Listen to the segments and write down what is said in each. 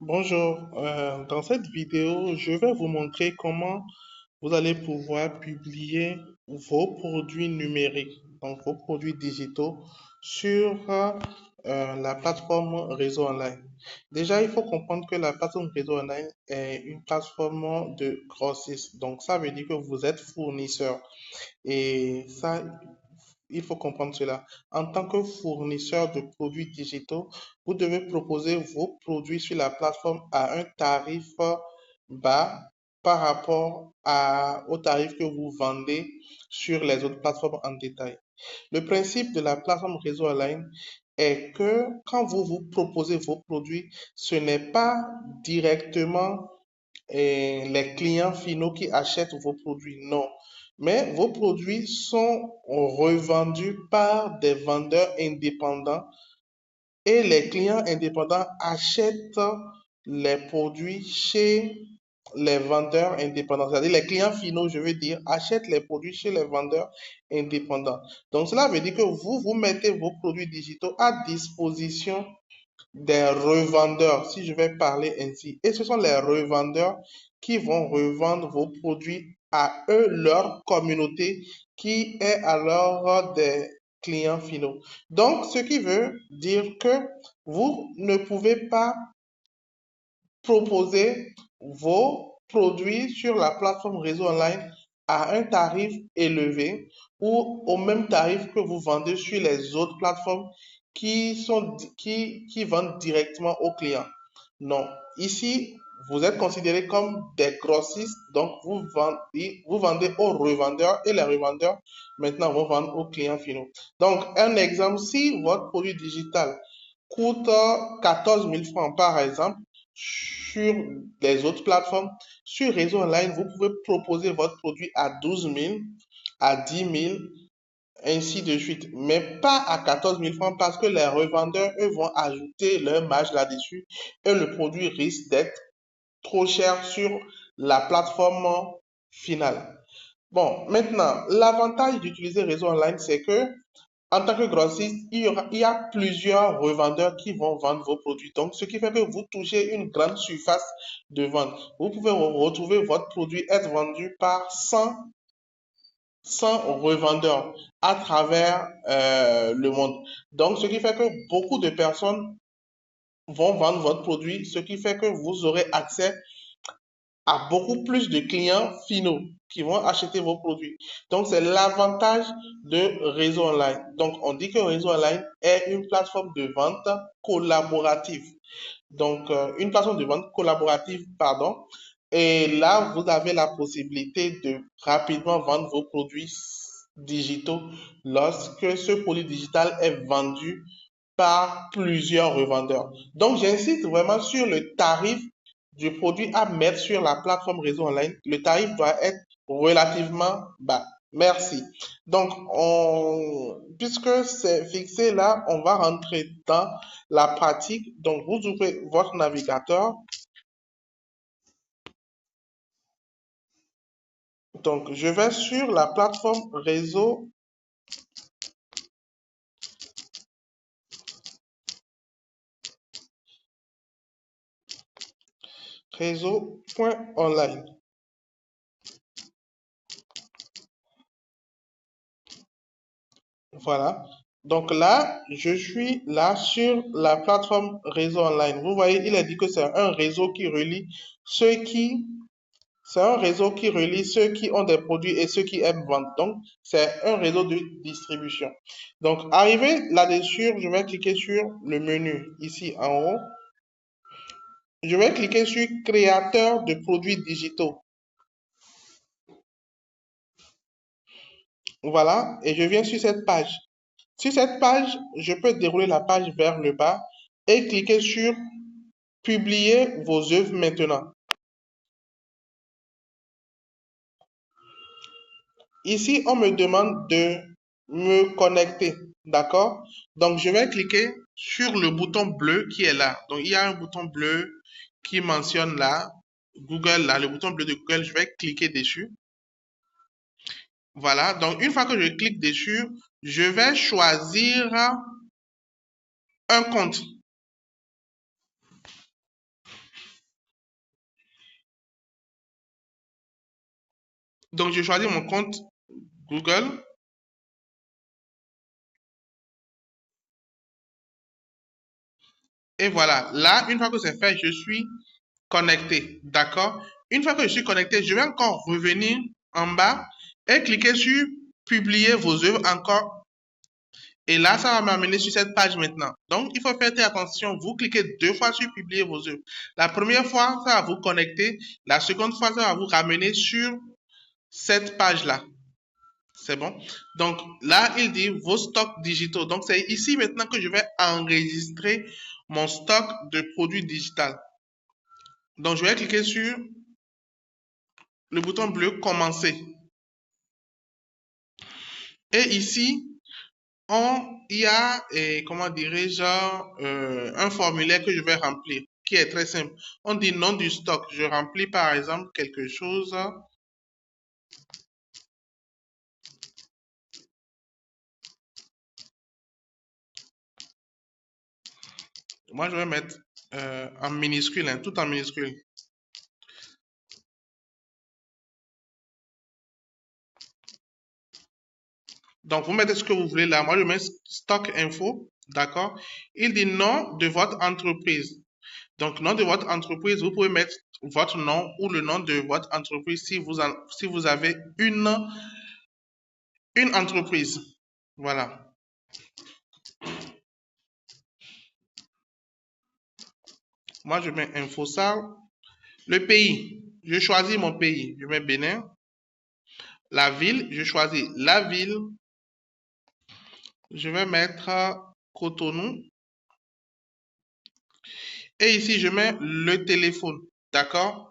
Bonjour, dans cette vidéo, je vais vous montrer comment vous allez pouvoir publier vos produits numériques, donc vos produits digitaux sur la plateforme réseau online. Déjà, il faut comprendre que la plateforme réseau online est une plateforme de grossiste. Donc, ça veut dire que vous êtes fournisseur. Et ça, il faut comprendre cela. En tant que fournisseur de produits digitaux, vous devez proposer vos produits sur la plateforme à un tarif bas par rapport au tarif que vous vendez sur les autres plateformes en détail. Le principe de la plateforme réseau online est que quand vous proposez vos produits, ce n'est pas directement les clients finaux qui achètent vos produits. Non. Mais vos produits sont revendus par des vendeurs indépendants et les clients indépendants achètent les produits chez les vendeurs indépendants. C'est-à-dire les clients finaux, je veux dire, achètent les produits chez les vendeurs indépendants. Donc cela veut dire que vous mettez vos produits digitaux à disposition des revendeurs, si je vais parler ainsi. Et ce sont les revendeurs qui vont revendre vos produits à eux, leur communauté, qui est alors des clients finaux. Donc, ce qui veut dire que vous ne pouvez pas proposer vos produits sur la plateforme réseau online à un tarif élevé ou au même tarif que vous vendez sur les autres plateformes qui vendent directement aux clients. Non, ici, vous êtes considérés comme des grossistes, donc vous vendez aux revendeurs et les revendeurs maintenant vont vendre aux clients finaux. Donc, un exemple, si votre produit digital coûte 14 000 francs par exemple, sur les autres plateformes, sur réseau online, vous pouvez proposer votre produit à 12 000, à 10 000, ainsi de suite. Mais pas à 14 000 francs parce que les revendeurs, eux, vont ajouter leur marge là-dessus et le produit risque d'être trop cher sur la plateforme finale. Bon, maintenant, l'avantage d'utiliser réseau online, c'est que en tant que grossiste, il y a plusieurs revendeurs qui vont vendre vos produits. Donc, ce qui fait que vous touchez une grande surface de vente. Vous pouvez retrouver votre produit être vendu par 100 revendeurs à travers le monde. Donc, ce qui fait que beaucoup de personnes vont vendre votre produit, ce qui fait que vous aurez accès à beaucoup plus de clients finaux qui vont acheter vos produits. Donc, c'est l'avantage de réseau online. Donc, on dit que réseau online est une plateforme de vente collaborative. Donc, une plateforme de vente collaborative, pardon. Et là, vous avez la possibilité de rapidement vendre vos produits digitaux lorsque ce produit digital est vendu par plusieurs revendeurs. Donc, j'insiste vraiment sur le tarif du produit à mettre sur la plateforme réseau online. Le tarif doit être relativement bas. Merci. Donc, puisque c'est fixé là, on va rentrer dans la pratique. Donc, vous ouvrez votre navigateur. Donc, je vais sur la plateforme réseau.online. Voilà. Donc là, je suis là sur la plateforme réseau online. Vous voyez, il est dit que c'est un réseau qui relie ceux qui, c'est un réseau qui relie ceux qui ont des produits et ceux qui aiment vendre. Donc, c'est un réseau de distribution. Donc, arrivé là-dessus, je vais cliquer sur le menu ici en haut. Je vais cliquer sur créateur de produits digitaux. Voilà. Et je viens sur cette page. Sur cette page, je peux dérouler la page vers le bas et cliquer sur publier vos œuvres maintenant. Ici, on me demande de me connecter. D'accord? Donc, je vais cliquer sur le bouton bleu qui est là. Donc, il y a un bouton bleu qui mentionne là, Google, là, le bouton bleu de Google. Je vais cliquer dessus. Voilà. Donc, une fois que je clique dessus, je vais choisir un compte. Donc, je choisis mon compte Google. Et voilà. Là, une fois que c'est fait, je suis connecté. D'accord? Une fois que je suis connecté, je vais encore revenir en bas et cliquer sur publier vos œuvres encore. Et là, ça va m'amener sur cette page maintenant. Donc, il faut faire très attention. Vous cliquez 2 fois sur publier vos œuvres. La première fois, ça va vous connecter. La seconde fois, ça va vous ramener sur cette page-là. C'est bon? Donc, là, il dit vos stocks digitaux. Donc, c'est ici maintenant que je vais enregistrer mon stock de produits digitaux. Donc, je vais cliquer sur le bouton bleu commencer. Et ici, il y a, comment dirais-je, un formulaire que je vais remplir qui est très simple. On dit nom du stock. Je remplis par exemple quelque chose. Moi, je vais mettre en minuscule, hein, tout en minuscule. Donc, vous mettez ce que vous voulez là. Moi, je mets stock info. D'accord? Il dit nom de votre entreprise. Donc, nom de votre entreprise, vous pouvez mettre votre nom ou le nom de votre entreprise si vous avez une entreprise. Voilà. Moi, je mets InfoSal. Le pays, je choisis mon pays. Je mets Bénin. La ville, je choisis la ville. Je vais mettre Cotonou. Et ici, je mets le téléphone. D'accord?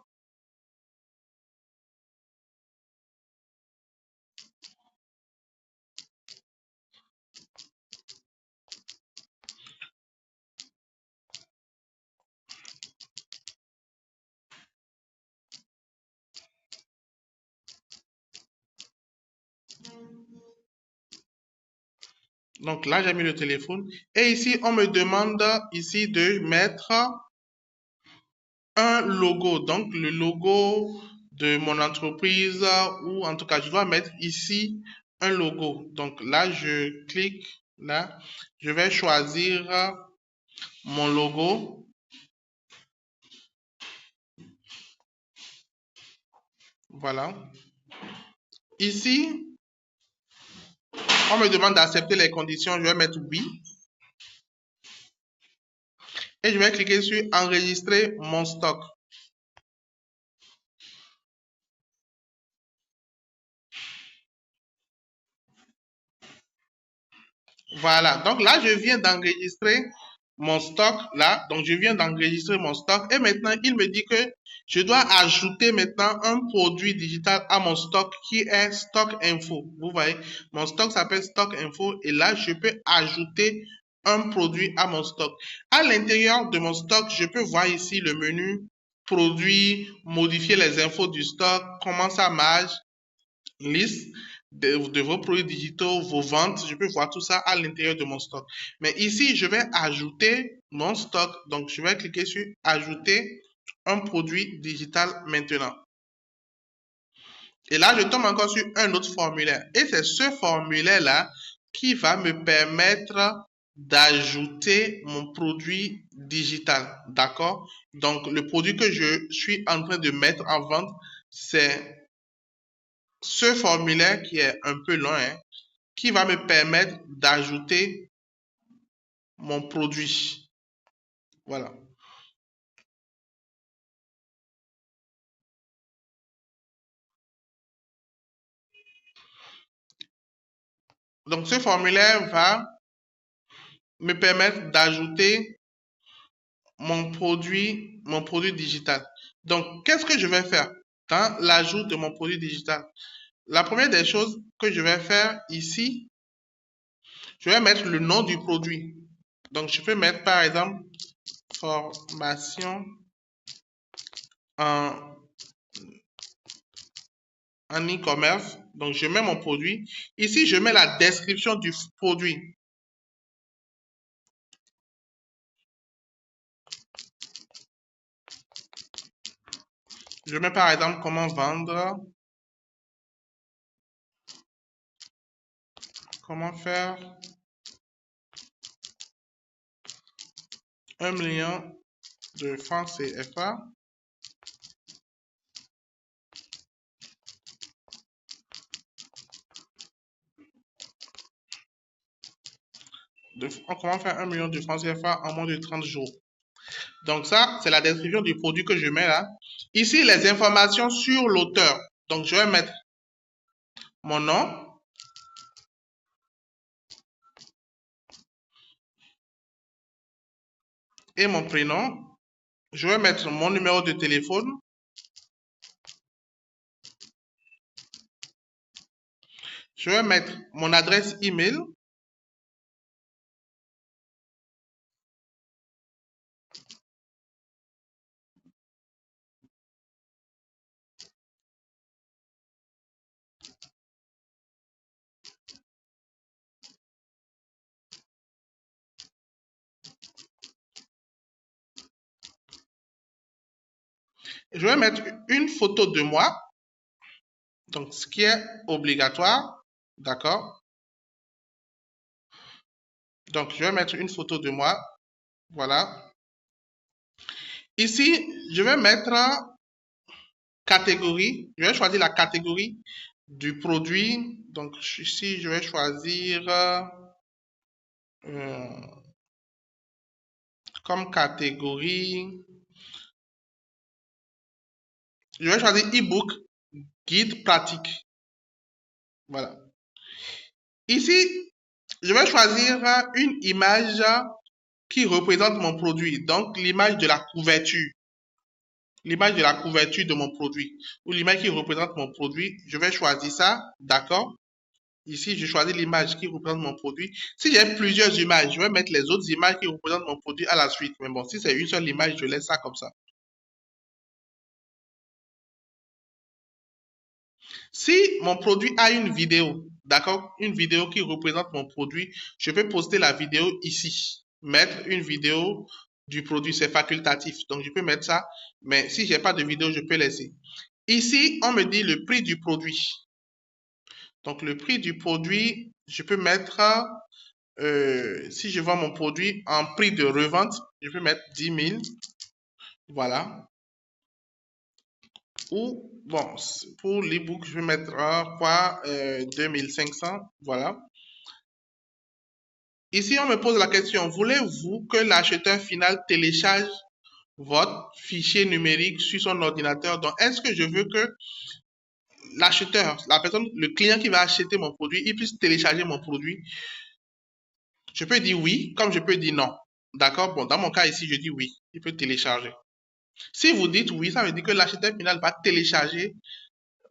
Donc là, j'ai mis le téléphone. Et ici, on me demande ici de mettre un logo. Donc, le logo de mon entreprise ou en tout cas, je dois mettre ici un logo. Donc là, je clique là. Je vais choisir mon logo. Voilà. Ici, on me demande d'accepter les conditions. Je vais mettre oui. Et je vais cliquer sur enregistrer mon stock. Voilà. Donc là, je viens d'enregistrer mon stock là. Donc, je viens d'enregistrer mon stock. Et maintenant, il me dit que je dois ajouter maintenant un produit digital à mon stock qui est Stock Info. Vous voyez, mon stock s'appelle Stock Info. Et là, je peux ajouter un produit à mon stock. À l'intérieur de mon stock, je peux voir ici le menu produit, modifier les infos du stock, comment ça marche, liste de vos produits digitaux, vos ventes. Je peux voir tout ça à l'intérieur de mon stock. Mais ici, je vais ajouter mon stock. Donc, je vais cliquer sur ajouter un produit digital maintenant. Et là, je tombe encore sur un autre formulaire. Et c'est ce formulaire-là qui va me permettre d'ajouter mon produit digital. D'accord? Donc, le produit que je suis en train de mettre en vente, c'est ce formulaire qui est un peu long, hein, qui va me permettre d'ajouter mon produit. Voilà. Donc, ce formulaire va me permettre d'ajouter mon produit digital. Donc, qu'est-ce que je vais faire dans l'ajout de mon produit digital? La première des choses que je vais faire ici, je vais mettre le nom du produit. Donc, je peux mettre par exemple formation en en e-commerce. Donc, je mets mon produit. Ici, je mets la description du produit. Je mets par exemple comment vendre comment faire 1 million de francs CFA comment faire 1 million de francs CFA en moins de 30 jours. Donc ça, c'est la description du produit que je mets là. Ici, les informations sur l'auteur. Donc je vais mettre mon nom, et mon prénom. Je vais mettre mon numéro de téléphone. Je vais mettre mon adresse email. Je vais mettre une photo de moi. Donc, ce qui est obligatoire. D'accord? Donc, je vais mettre une photo de moi. Voilà. Ici, je vais mettre catégorie. Je vais choisir la catégorie du produit. Donc, ici, je vais choisir comme catégorie. Je vais choisir e-book, guide pratique. Voilà. Ici, je vais choisir une image qui représente mon produit. Donc, l'image de la couverture. L'image de la couverture de mon produit. Ou l'image qui représente mon produit. Je vais choisir ça. D'accord? Ici, je choisis l'image qui représente mon produit. Si j'ai plusieurs images, je vais mettre les autres images qui représentent mon produit à la suite. Mais bon, si c'est une seule image, je laisse ça comme ça. Si mon produit a une vidéo, d'accord, une vidéo qui représente mon produit, je peux poster la vidéo ici. Mettre une vidéo du produit, c'est facultatif. Donc, je peux mettre ça. Mais si j'ai pas de vidéo, je peux laisser. Ici, on me dit le prix du produit. Donc, le prix du produit, je peux mettre, si je vends mon produit en prix de revente, je peux mettre 10 000. Voilà. Ou, bon, pour l'ebook, je vais mettre quoi, 2500. Voilà. Ici, on me pose la question, voulez-vous que l'acheteur final télécharge votre fichier numérique sur son ordinateur? Donc, est-ce que je veux que l'acheteur, la personne, le client qui va acheter mon produit, il puisse télécharger mon produit? Je peux dire oui, comme je peux dire non. D'accord? Bon, dans mon cas ici, je dis oui, il peut télécharger. Si vous dites oui, ça veut dire que l'acheteur final va télécharger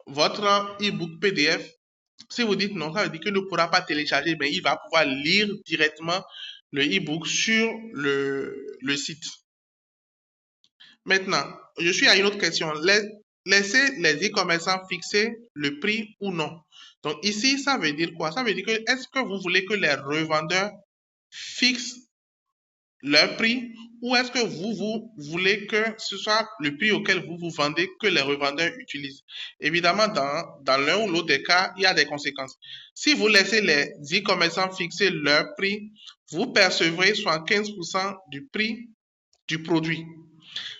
votre e-book PDF. Si vous dites non, ça veut dire qu'il ne pourra pas télécharger, mais il va pouvoir lire directement le e-book sur le site. Maintenant, je suis à une autre question. Laissez les e-commerçants fixer le prix ou non. Donc ici, ça veut dire quoi? Ça veut dire que est-ce que vous voulez que les revendeurs fixent leur prix ou est-ce que vous voulez que ce soit le prix auquel vous vous vendez que les revendeurs utilisent? Évidemment, dans l'un ou l'autre des cas, il y a des conséquences. Si vous laissez les e-commerçants fixer leur prix, vous percevrez 75% du prix du produit.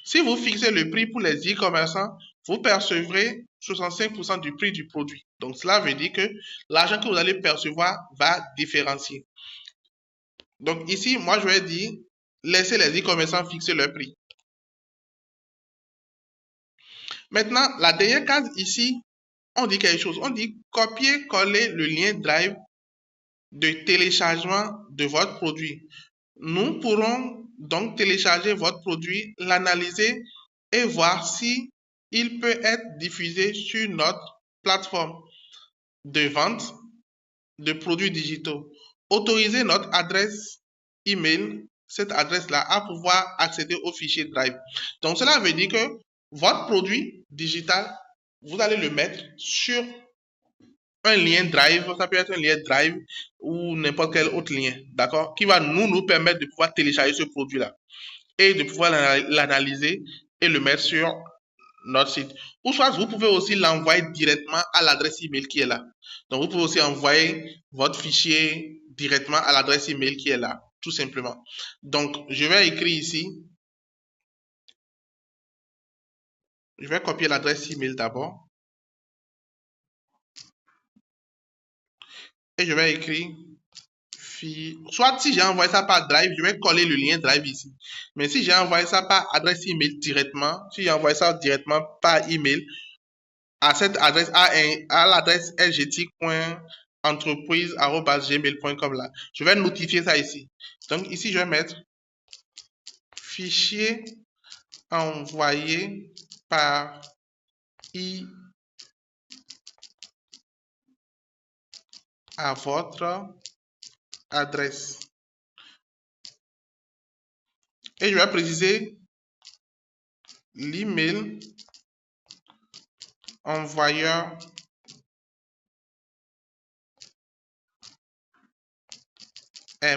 Si vous fixez le prix pour les e-commerçants, vous percevrez 65% du prix du produit. Donc, cela veut dire que l'argent que vous allez percevoir va différencier. Donc, ici, moi, je vais dire, laissez les e-commerçants fixer leur prix. Maintenant, la dernière case ici, on dit quelque chose. On dit copier-coller le lien Drive de téléchargement de votre produit. Nous pourrons donc télécharger votre produit, l'analyser et voir si il peut être diffusé sur notre plateforme de vente de produits digitaux. Autoriser notre adresse email, cette adresse-là, à pouvoir accéder au fichier Drive. Donc, cela veut dire que votre produit digital, vous allez le mettre sur un lien Drive, ça peut être un lien Drive ou n'importe quel autre lien, d'accord, qui va nous permettre de pouvoir télécharger ce produit-là et de pouvoir l'analyser et le mettre sur notre site. Ou soit vous pouvez aussi l'envoyer directement à l'adresse email qui est là. Donc vous pouvez aussi envoyer votre fichier directement à l'adresse email qui est là, tout simplement. Donc je vais écrire ici, je vais copier l'adresse email d'abord et je vais écrire soit si j'ai envoyé ça par Drive, je vais coller le lien Drive ici. Mais si j'ai envoyé ça par adresse email directement, si j'ai envoyé ça directement par email à cette adresse, à l'adresse lgtic.entreprise@gmail.com là, je vais notifier ça ici. Donc ici, je vais mettre fichier envoyé par email à votre adresse. Et je vais préciser l'email envoyeur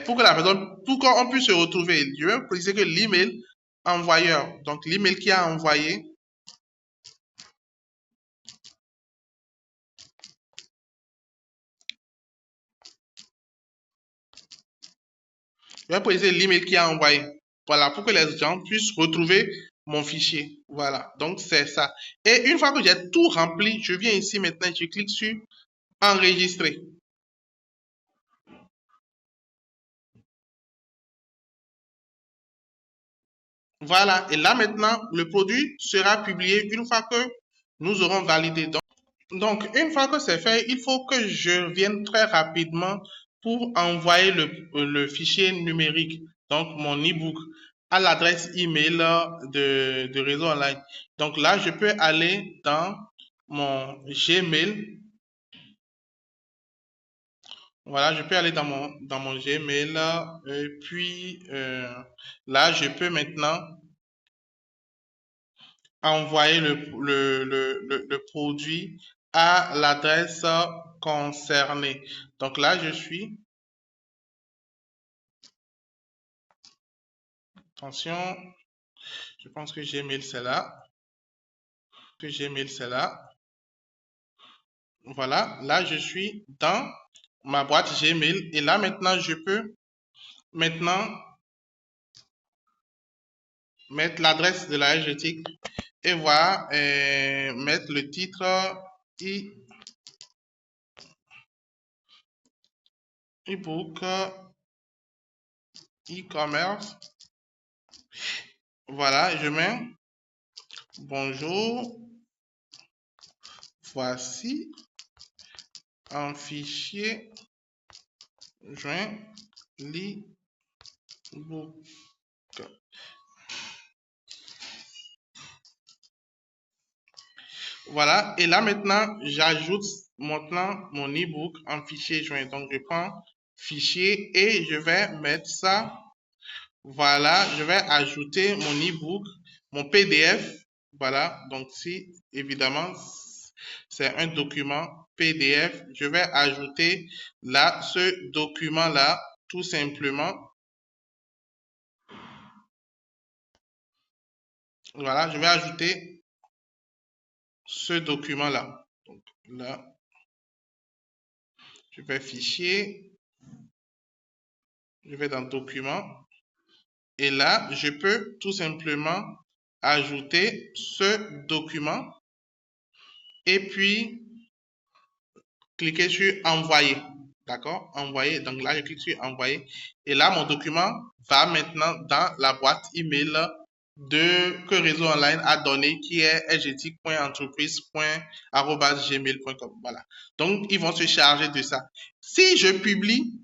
pour que la personne, pour qu'on puisse se retrouver. Je vais préciser que l'email envoyeur, donc l'email qui a envoyé, je vais préciser l'email qui a envoyé. Voilà, pour que les gens puissent retrouver mon fichier. Voilà, donc c'est ça. Et une fois que j'ai tout rempli, je viens ici maintenant, je clique sur enregistrer. Voilà, et là maintenant, le produit sera publié une fois que nous aurons validé. Donc, une fois que c'est fait, il faut que je vienne très rapidement pour envoyer le fichier numérique, donc mon e-book, à l'adresse email de réseau online. Donc là, je peux aller dans mon Gmail. Voilà, je peux aller dans mon Gmail. Et puis, là, je peux maintenant envoyer le produit à l'adresse concernée. Donc là, je suis, attention, je pense que Gmail c'est là, Voilà, là, je suis dans ma boîte Gmail et là, maintenant, je peux maintenant mettre l'adresse de la LGTIC et voilà, mettre le titre e-book e-commerce. Voilà, je mets bonjour, voici un fichier joint l'e-book. Voilà, et là maintenant, j'ajoute maintenant mon e-book en fichier joint. Donc, je prends fichier et je vais mettre ça. Voilà, je vais ajouter mon e-book, mon PDF. Voilà, donc si évidemment c'est un document PDF, je vais ajouter là ce document-là tout simplement. Voilà, je vais ajouter ce document-là. Donc là, je vais fichier, je vais dans document et là, je peux tout simplement ajouter ce document et puis cliquer sur envoyer. D'accord? Envoyer. Donc là, je clique sur envoyer. Et là, mon document va maintenant dans la boîte email que Réseau Online a donné qui est lgtic.entreprise.gmail.com. Voilà. Donc, ils vont se charger de ça. Si je publie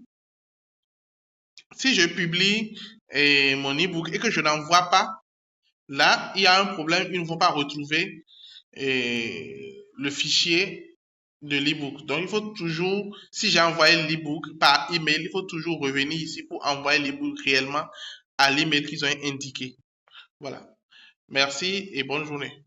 mon e-book et que je n'envoie pas, là, il y a un problème. Ils ne vont pas retrouver le fichier de l'e-book. Donc, il faut toujours, si j'ai envoyé l'e-book par email, il faut toujours revenir ici pour envoyer l'e-book réellement à l'email qu'ils ont indiqué. Voilà. Merci et bonne journée.